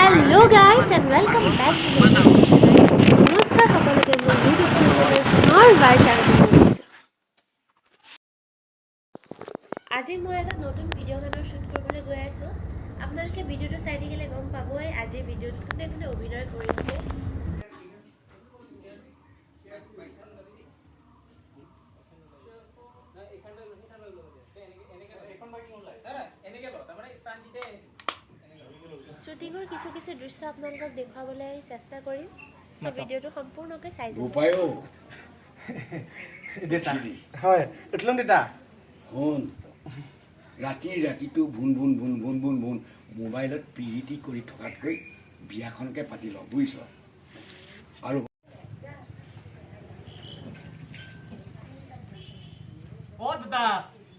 Hello guys and welcome back to my YouTube channel. নমস্কাৰ সকলোকে মোৰ YouTube চেনেললৈ পুনৰবাৰ স্বাগতম জনাইছোঁ। আজি মই এটা নতুন ভিডিঅ' গানৰ শ্বুট কৰিবলৈ গৈ আছোঁ। আপোনালোকে ভিডিঅ'টো চাই থাকিলে গম পাবই আজিৰ ভিডিঅ'টোত কোনে কোনে অভিনয় কৰিছে। শ্বুটিঙৰ কিছু কিছু দৃশ্য আপোনালোকক দেখুৱাবলৈ চেষ্টা কৰিম। সো ভিডিঅ'টো সম্পূৰ্ণকৈ চাই যাব। উপায়ো দেতা হয় এটলন দেতা হন ৰাতিটো ভুন ভুন ভুন ভুন ভুন ভুন মোবাইলত পিৰিটি কৰি থকাতকৈ বিয়াখনকে পাতি ল বুজিছ আৰু ও দাদা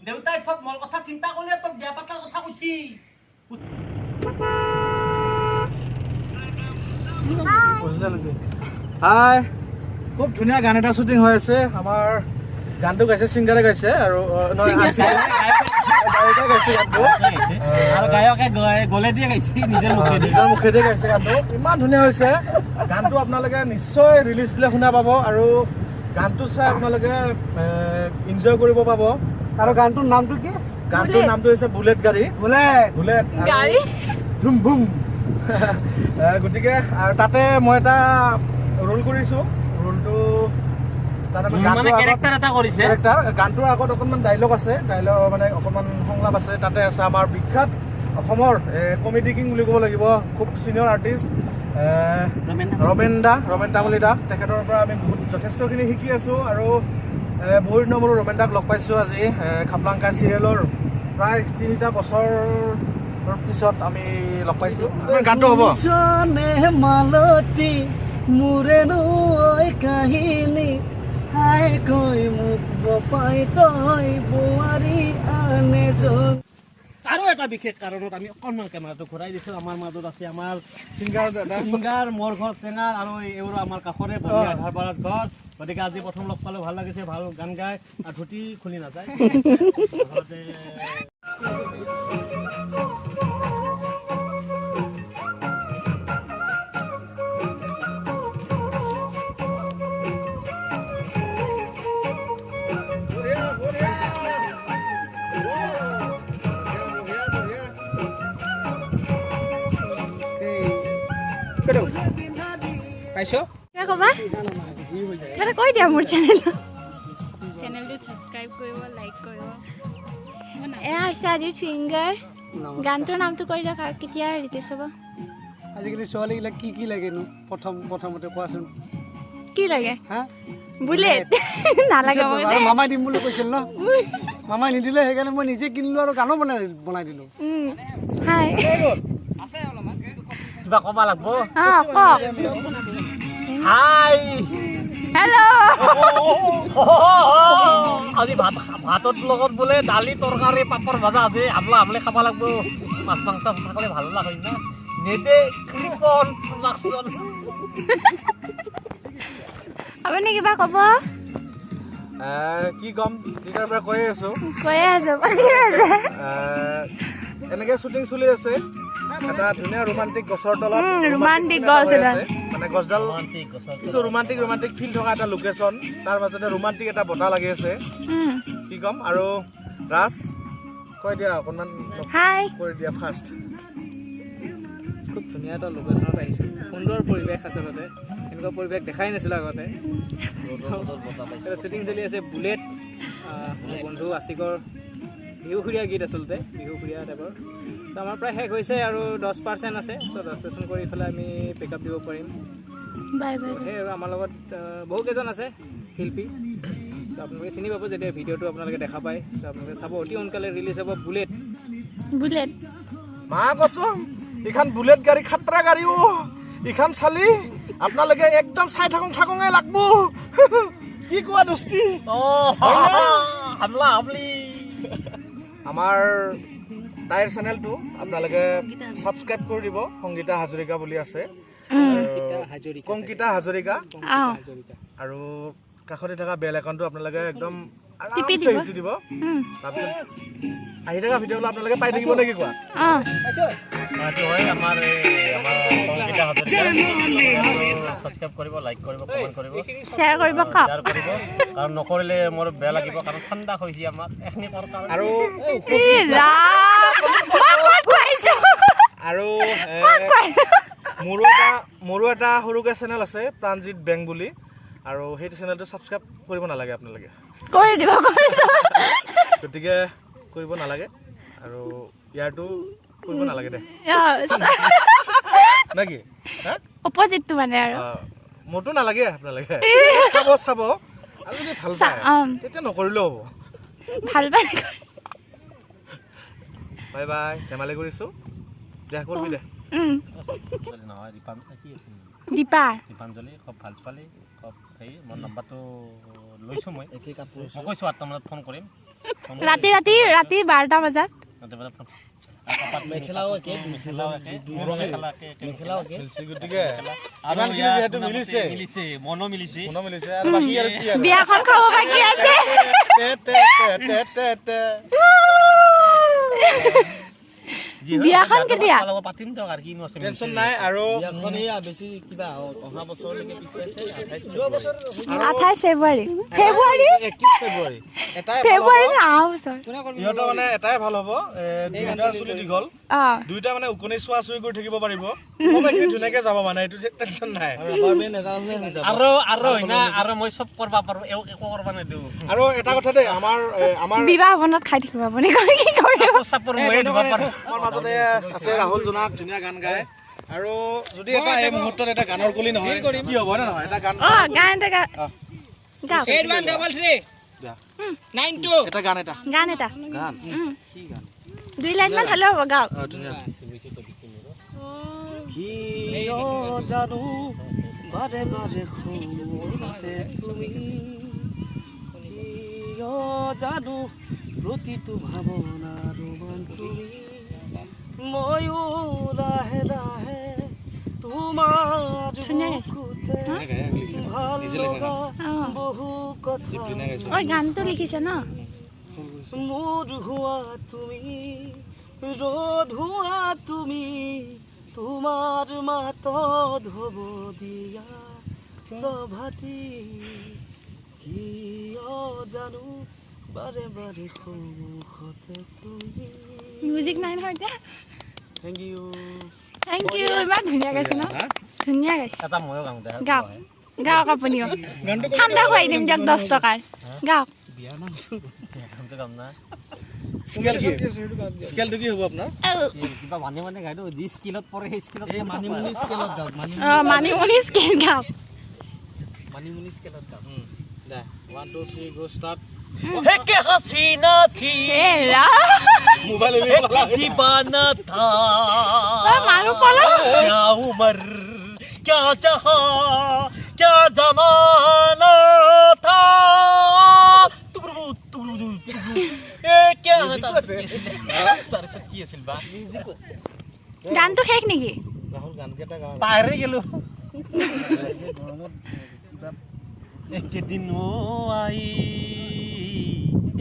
দেউতাই থক মল কথা চিন্তা কৰিলে তোক বিয়া পাতাৰ কথা কৈছি হাই খুব ধুনীয়া গান এটা শ্বুটিং হৈ আছে আমাৰ গানটো গাইছে ছিংগাৰে গাইছে আৰু আৰু গায়কে গলে দিয়ে গাইছি নিজৰ মুখেদি গাইছে গানটো ইমান ধুনীয়া হৈছে গানটো আপোনালোকে নিশ্চয় ৰিলিজ দিলে শুনা পাব আৰু গানটো চাই আপোনালোকে এনজয় কৰিব পাব আৰু গানটোৰ নামটো কি গানটোৰ নামটো হৈছে বুলেট গাড়ী বুলেট গাড়ী ভুম ভুম গতিকে আৰু তাতে মই এটা ৰোল কৰিছোঁ ৰোলটো গানটোৰ আগত অকণমান ডাইলগ আছে ডাইলগ মানে অকণমান সংলাপ আছে তাতে আছে আমাৰ বিখ্যাত অসমৰ কমেডি কিং বুলি ক'ব লাগিব খুব চিনিয়ৰ আৰ্টিষ্ট ৰমেন তামুলী দা তেখেতৰ পৰা আমি যথেষ্টখিনি শিকি আছোঁ আৰু বহুত দিনৰ মূৰত ৰমেন দাক লগ পাইছোঁ আজি খাপলাংকা চিৰিয়েলৰ প্ৰায় 3টা বছৰ পিছত আমি লগ পাইছোঁ গানটো হ'ব মালতী মোৰে নৈ কাহিনী হাই কৈ মোক বপাই তই বোৱাৰী আনে জন আৰু এটা বিশেষ কাৰণত আমি অকণমান কেমেৰাটো ঘূৰাই দিছোঁ আমাৰ মাজত আছে আমাৰ ছিংগাৰ মোৰ ঘৰ চেঙাৰ আৰু এইবোৰ আমাৰ কাষৰে বহি আধাৰ পাৰাত ঘৰ গতিকে আজি প্ৰথম লগ পালে ভাল লাগিছে ভাল গান গায় আৰু ধুতি খুলি নাযায় পাইছো ক'বা মানে কৈ দিয়া মোৰ চেনেলটো সাবস্ক্ৰাইব কৰিব লাইক কৰিব এয়া হৈছে আজিৰ ছিংগাৰ গানটোৰ নামটো কৈ দিয়ক আৰু কেতিয়া ৰিলিজ হ'ব আজিকালি ছোৱালীবিলাক কি লাগেনো প্ৰথমতে কোৱাচোন কি লাগে হা বুলেট নালাগে মামাই দিম বুলি কৈছিল ন মামাই নিদিলে সেইকাৰণে মই নিজে কিনিলো আৰু গানো বনাই দিলো হাই কিবা ক'ব লাগিব কওক হাই হেল্ল' আজি ভাতৰ লগত বোলে দালি তৰকাৰী পাপৰ ভাজা আছে আমলে খাব লাগিব মাছ মাংস থাকলে ভাল হয় না নেদে কৃপন প্ৰডাকশ্যন আপুনি কিবা ক'ব কি ক'ম তেতিয়াৰ পৰা কৈয়ে আছোঁ এনেকৈ শ্বুটিং চলি আছে এটা ধুনীয়া ৰোমান্টিক গছৰ তলত ৰোমান্টিক গছ এটা মানে গছডাল কিছু ৰোমান্টিক ফিল থকা এটা লোকেশ্যন তাৰ মাজতে ৰোমান্টিক এটা বতাহ লাগি আছে কি ক'ম আৰু ৰাজ কৈ দিয়া অকণমান কৰি দিয়া ফাৰ্ষ্ট খুব ধুনীয়া এটা লোকেশ্যনত আহিছোঁ সুন্দৰ পৰিৱেশ আচলতে এনেকুৱা পৰিৱেশ দেখাই নাছিলোঁ আগতে শ্বুটিং চলি আছে বুলেট বন্ধু আশিকৰ বিহুসুৰীয়া গীত আচলতে বিহুসুৰীয়া টাইপৰ তো আমাৰ প্ৰায় শেষ হৈছে আৰু 10% আছে তো 10% কৰি ইফালে আমি পিক আপ দিব পাৰিম সেই আৰু আমাৰ লগত বহুকেইজন আছে শিল্পী তো আপোনালোকে চিনি পাব যেতিয়া ভিডিঅ'টো আপোনালোকে দেখা পায় তো আপোনালোকে চাব অতি সোনকালে ৰিলিজ হ'ব বুলেট মা কচোন এইখন বুলেট গাড়ী খাতৰা গাড়ীও এইখন চালি আপোনালোকে একদম চাই থাকোঁহে লাগব কি কোৱা দোস্তি আমাৰ তাইৰ চেনেলটো আপোনালোকে ছাবস্ক্ৰাইব কৰি দিব সংগীতা হাজৰিকা বুলি আছে কংকিতা হাজৰিকা আৰু কাষতে থকা বেল আইকনটো আপোনালোকে একদম আৰামছে হেঁচি দিব তাৰপিছত আহি থকা ভিডিঅ'বোৰ আপোনালোকে পাই থাকিব নেকি কোৱা আমাৰ ছাবস্ক্ৰাইব কৰিব, লাইক কৰিব, কমেণ্ট কৰিব, শ্বেয়াৰ কৰিব কওক শ্বেয়াৰ কৰিব, কাৰণ নকৰিলে মোৰ বেয়া লাগিব, কাৰণ ঠাণ্ডা হৈছে আমাক এখিনি কৰ কাৰণে। আৰু আৰু মোৰো এটা সৰুকৈ চেনেল আছে প্ৰাণজিত বেং বুলি, আৰু সেইটো চেনেলটো ছাবস্ক্ৰাইব কৰিব নালাগে আপোনালোকে, কৰি দিব গতিকে কৰিব নালাগে, আৰু ইয়াৰটো কৰিব নালাগে দে নেকি? অপজিটটো মানে আৰু মোৰতো নালাগে, আপোনালোকে চাব আৰু যদি ভাল পায় তেতিয়া নকৰিলেও হ'ব। ভাল পাই বাই বাই, ধেমালি কৰিছোঁ দে, কৰিবি দে। নহয় দীপা দীপাঞ্জলি খুব ভাল ছোৱালী, খুব হেৰি, মোৰ নাম্বাৰটো লৈছোঁ মই কৈছোঁ 8টা মানত ফোন কৰিম, ৰাতি 12টা বজাত মেখেলাও একে, গতিকে মিলিছে, মনো মিলিছে, আৰু বাকী আৰু কি আৰু বিয়াখন খাব বাকী আছে বিয়াখন কেতিয়া পাতিম দিয়ক আৰু কিনো আছে, টেনচন নাই। আৰু 28 ফেব্ৰুৱাৰী এটাই অহা বছৰ সিহঁতৰ মানে এটাই ভাল হ'ব, দুটাৰ চুলি দীঘল, দুইটা মানে উকনি চোৱা চুই কৰি থাকিব পাৰিব, ধুনীয়াকে যাব, মানে এইটো টেনচন নাই। আৰু মই চব কৰিব পাৰোঁ, একো কৰিব নিদিওঁ। আৰু এটা কথা দেই, আমাৰ বিবাহ ভৱনত খাই থাকিব আপুনি, কি কৰিব চাপৰ ময়ে দিব পাৰোঁ। আমাৰ মাজতে আছে ৰাহুল জোনাক, ধুনীয়া গান গায়, আৰু যদি এটা এই মুহূৰ্তত এটা গানৰ কলি নহয় কি হ'ব নে নহয়, এটা গান গান এটা গাওক গান এটা 2 লাইন মান হ'লেও হ'ব, গাওক জানো বাৰে বাৰে খোজতে তুমি, জানো প্ৰতিটো ভাৱনা ৰোমান তুমি, ময়ো লাহে লাহে তোমাৰ বুকুতে ভাল লগা বহু কথা, গানটো লিখিছে ন, মোৰ হোৱা তুমি, ৰ'দ হোৱা তুমি, তোমাৰ মাতত হ'ব দিয়া প্ৰভাতী, কিয় জানো বাৰে বাৰে সন্মুখতে তুমি। মিউজিক নাই নহয় এতিয়া। Thank you. ইমান ধুনীয়া গাইছে ন, ধুনীয়া গাইছে। এটা ময়ো গাওঁ দে, গাওক গাওক আপুনিও, ঠাণ্ডা খুৱাই দিম দিয়ক 10 টকাৰ, গাওক। গানটো গাম না, স্কেলটো কি হ'ব আপোনাৰ? কিবা মানে গাই দিওঁ, যি স্কিলত পৰে সেই স্কিলত মানিমুনি স্কেলত গাওক, মানিমুনি স্কেল গাওক। মানিমুনি স্কেলত গাওক। দে 1 2 3 গো ষ্টাৰ্ট। के हसीना थी মোবাইল दीवाना था, मारू पलो क्या उम्र क्या जहां क्या जमाना था, ए क्या তাৰপিছত কি আছিল বা গানটো শেষ নেকি? ৰাহুল গান কেইটা গাওঁ পাহৰি গেলো। एक दिन वो आई,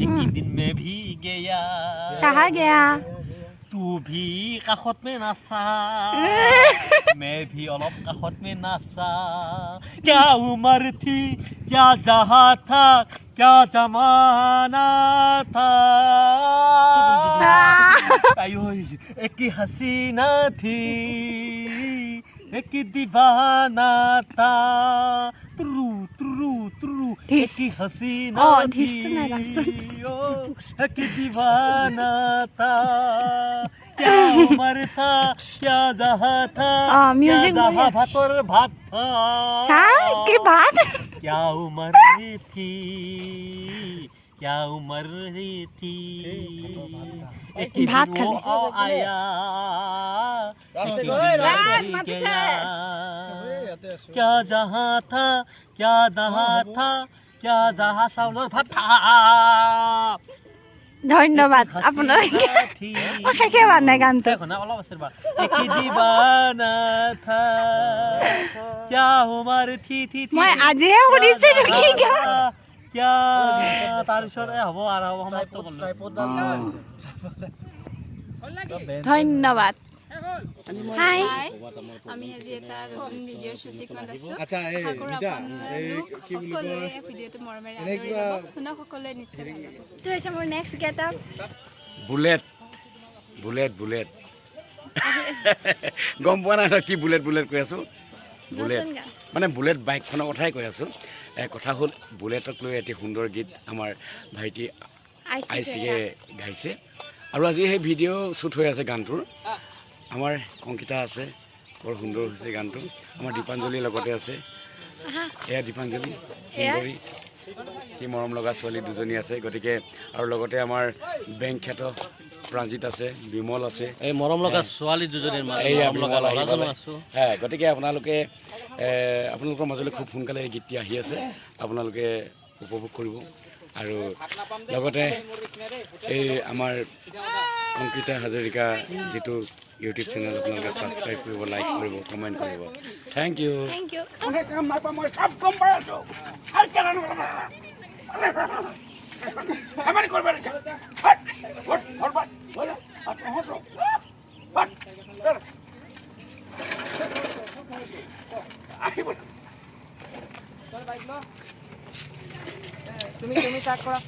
एक दिन में भी गया, कहाँ गया? तू भी काखत में नाचा, मैं भी अलग काखत में नाचा, क्या उम्र थी क्या जहां था क्या जमाना था, आयो एक हसीना थी एक दीवाना था, ट्रू ट्रू ट्रू एक हसीना थी एक दीवाना था, क्या उम्र था क्या जहां था क्या जहां भातर भात था, की बात क्या उम्र थी क्या उम्र थी, एक दिन वो आया क्या जहां था क्या दहा था क्या जहां चाउলৰ ভাত था। ধন্যবাদ আপোনাৰ শেষে হোৱা নাই গানটো। অলপ আছে ৰবা, एक दीवाना था क्या उम्र थी थी মই আজিহে শুনিছো কি গান। क्या তাৰপিছত হ'ব আৰু সমাপ্ত কৰিলো। ধন্যবাদ। হাই আমি আজি এটা নতুন ভিডিঅ' শ্বুটিঙত আছোঁ আচ্ছা এই আশা কৰোঁ নিতা এই আপোনালোক কি বুলি সকলোৱে কয় ভিডিঅ'টো মৰমেৰে এনে আদৰি কিবা ল'ব শুনক সকলোৱে নিশ্চয় ভাল পাব এইটো হৈছে মোৰ next get up bullet bullet bullet গম পোৱা নাই নহয় কি বুলেট বুলেট কৈ আছোঁ বুলেট নতুন গান মানে বুলেট বাইকখনৰ কথাই কৈ আছোঁ কথা হ'ল বুলেটক লৈ এটি সুন্দৰ গীত আমাৰ ভাইটি আইচিকে গাইছে আৰু আজি সেই ভিডিঅ' শ্বুট হৈ আছে গানটোৰ আমাৰ কংকিতা আছে বৰ সুন্দৰ হৈছে গানটো আমাৰ দীপাঞ্জলিৰ লগতে আছে এয়া দীপাঞ্জলি সুন্দৰী কি মৰম লগা ছোৱালী দুজনী আছে গতিকে আৰু লগতে আমাৰ বেংক খ্যাত প্ৰাঞ্জিত আছে বিমল আছে এই মৰম লগা ছোৱালী দুজনীৰ এইয়া মৰম লগা বিমল আহি ল'ৰাজনো পালে আছোঁ গতিকে আপোনালোকৰ মাজলৈ খুব সোনকালে এই গীতটি আহি আছে আপোনালোকে উপভোগ কৰিব আৰু লগতে এই আমাৰ অংকিতা হাজৰিকা যিটো ইউটিউব চেনেল আপোনালোকে ছাবস্ক্ৰাইব কৰিব লাইক কৰিব কমেণ্ট কৰিব থেংক ইউ থেংক ইউ তুমি ষ্টাৰ্ট কৰা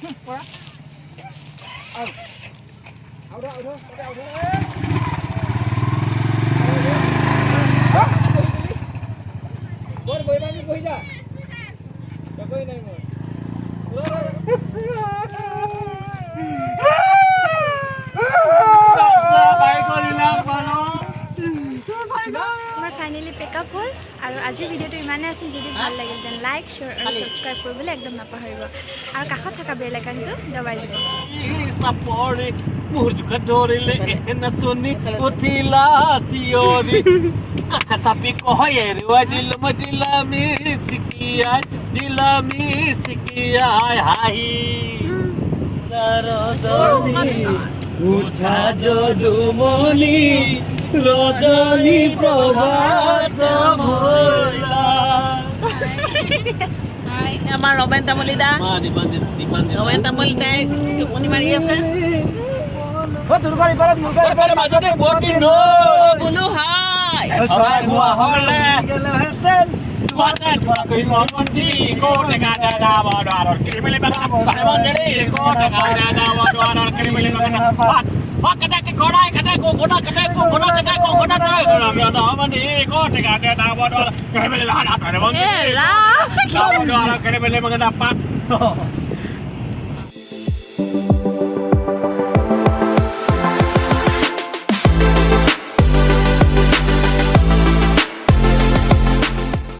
আমাৰ ফাইনেলি পেকআপ হ'ল আৰু আজিৰ ভিডিঅ'টো ইমানেই আছিল যদি ভাল লাগিল দেন লাইক শ্বেয়াৰ আৰু ছাবস্ক্ৰাইব কৰিবলৈ একদম নাপাহৰিব আৰু কাষত থকা বেল আইকনটো দবাই দিব চাপৰে মোৰ জোখা ধৰিলে নাচনি উঠিলা চিঞৰি কাকা চাপি কয় এৰুৱাই দিলামি চিকিয়াই হাঁহি উঠা যদুমণি ৰজনী প্ৰভাত ভৈলা আমাৰ ৰমেন তামুলী দা ৰমেন তামুলী দাই টোপনি মাৰি আছে মাজতে বটি বুনু হাই এ ৰা